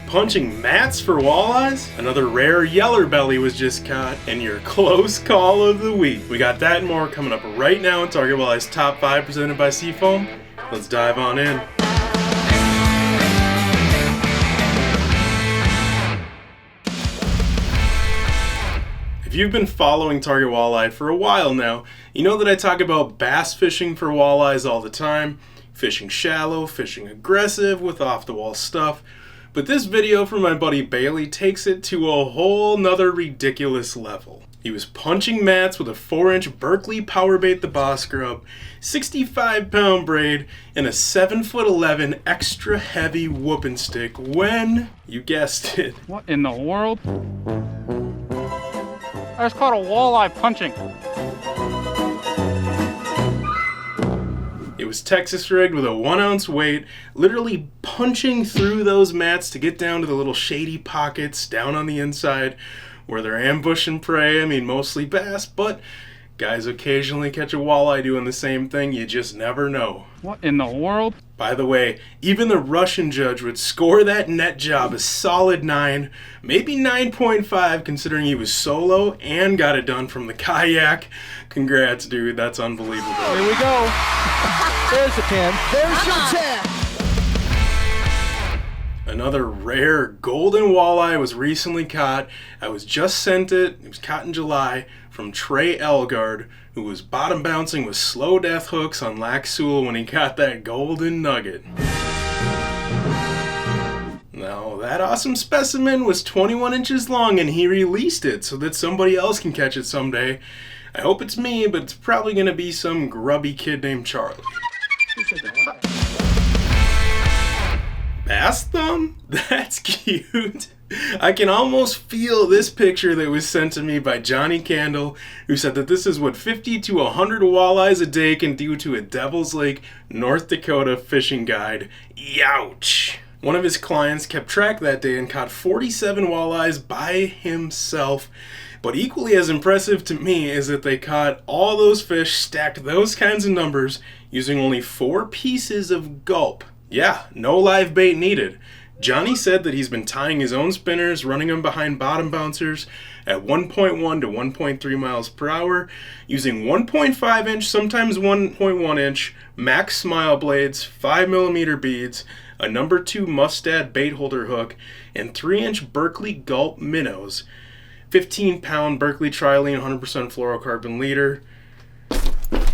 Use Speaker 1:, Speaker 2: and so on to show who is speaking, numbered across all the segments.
Speaker 1: punching mats for walleyes? Another rare yeller belly was just caught, and your close call of the week. We got that and more coming up right now in Target Walleye's Top 5 presented by Seafoam. Let's dive on in. If you've been following Target Walleye for a while now, you know that I talk about bass fishing for walleyes all the time, fishing shallow, fishing aggressive with off-the-wall stuff. But this video from my buddy Bailey takes it to a whole nother ridiculous level. He was punching mats with a 4-inch Berkley Powerbait the Boss Grub, 65-pound braid, and a 7'11" extra heavy whooping stick when, you guessed it.
Speaker 2: What in the world? That's called a walleye punching.
Speaker 1: It was Texas rigged with a 1-ounce weight, literally punching through those mats to get down to the little shady pockets down on the inside where they're ambushing prey. I mean, mostly bass, but guys occasionally catch a walleye doing the same thing. You just never know.
Speaker 2: What in the world?
Speaker 1: By the way, even the Russian judge would score that net job a solid 9, maybe 9.5 considering he was solo and got it done from the kayak. Congrats, dude. That's unbelievable.
Speaker 3: Here we go. There's the 10. There's your 10.
Speaker 1: Another rare golden walleye was recently caught. I was just sent it. It was caught in July from Trey Elgard, who was bottom bouncing with slow death hooks on Lac Seul when he caught that golden nugget. Now, that awesome specimen was 21 inches long and he released it so that somebody else can catch it someday. I hope it's me, but it's probably going to be some grubby kid named Charlie. Bass thumb? That's cute. I can almost feel this picture that was sent to me by Johnnie Candle, who said that this is what 50 to 100 walleyes a day can do to a Devil's Lake, North Dakota fishing guide. Youch! One of his clients kept track that day and caught 47 walleyes by himself. But equally as impressive to me is that they caught all those fish, stacked those kinds of numbers, using only 4 pieces of gulp. Yeah, no live bait needed. Johnny said that he's been tying his own spinners, running them behind bottom bouncers at 1.1 to 1.3 miles per hour, using 1.5 inch, sometimes 1.1 inch max smile blades, 5mm beads, a number 2 Mustad bait holder hook, and 3-inch Berkley Gulp minnows, 15-pound Berkley Trilene 100% fluorocarbon leader.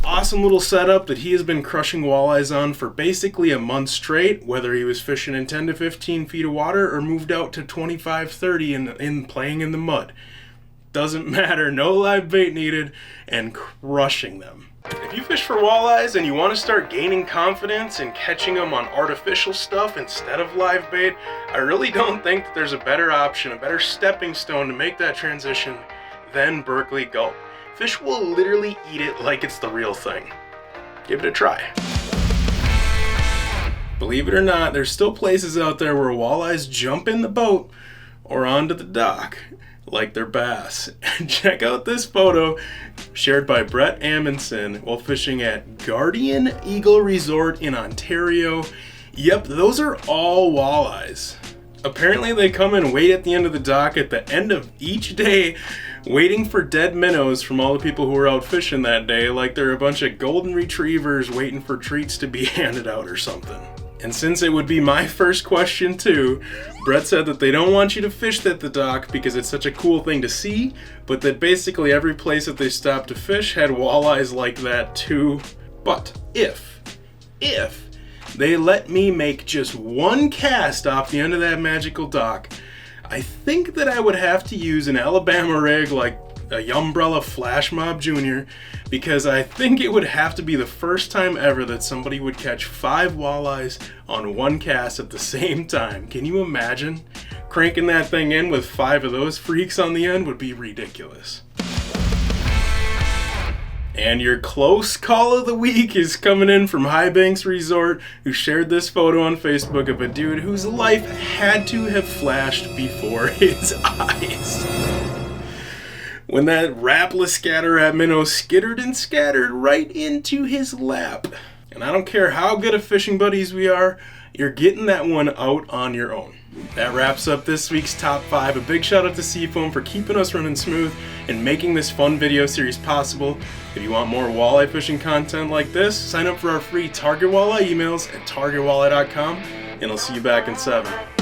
Speaker 1: Awesome little setup that he has been crushing walleyes on for basically a month straight, whether he was fishing in 10 to 15 feet of water or moved out to 25, 30 and playing in the mud. Doesn't matter, no live bait needed, and crushing them. If you fish for walleyes and you want to start gaining confidence in catching them on artificial stuff instead of live bait, I really don't think that there's a better option, a better stepping stone to make that transition than Berkley Gulp. Fish will literally eat it like it's the real thing. Give it a try. Believe it or not, there's still places out there where walleyes jump in the boat or onto the dock like they're bass. And check out this photo shared by Brett Amundsen while fishing at Guardian Eagle Resort in Ontario. Yep, those are all walleyes. Apparently they come and wait at the end of the dock at the end of each day, waiting for dead minnows from all the people who were out fishing that day, like they're a bunch of golden retrievers waiting for treats to be handed out or something. And since it would be my first question too, Brett said that they don't want you to fish at the dock because it's such a cool thing to see, but that basically every place that they stopped to fish had walleyes like that too. But if they let me make just one cast off the end of that magical dock, I think that I would have to use an Alabama rig like a Umbrella Flash Mob Jr. because I think it would have to be the first time ever that somebody would catch 5 walleyes on one cast at the same time. Can you imagine? Cranking that thing in with 5 of those freaks on the end would be ridiculous. And your close call of the week is coming in from High Banks Resort, who shared this photo on Facebook of a dude whose life had to have flashed before his eyes when that rapless scatter at minnow skittered and scattered right into his lap. And I don't care how good of fishing buddies we are, you're getting that one out on your own. That wraps up this week's Top 5. A big shout out to Seafoam for keeping us running smooth and making this fun video series possible. If you want more walleye fishing content like this, sign up for our free Target Walleye emails at targetwalleye.com, and I'll see you back in 7.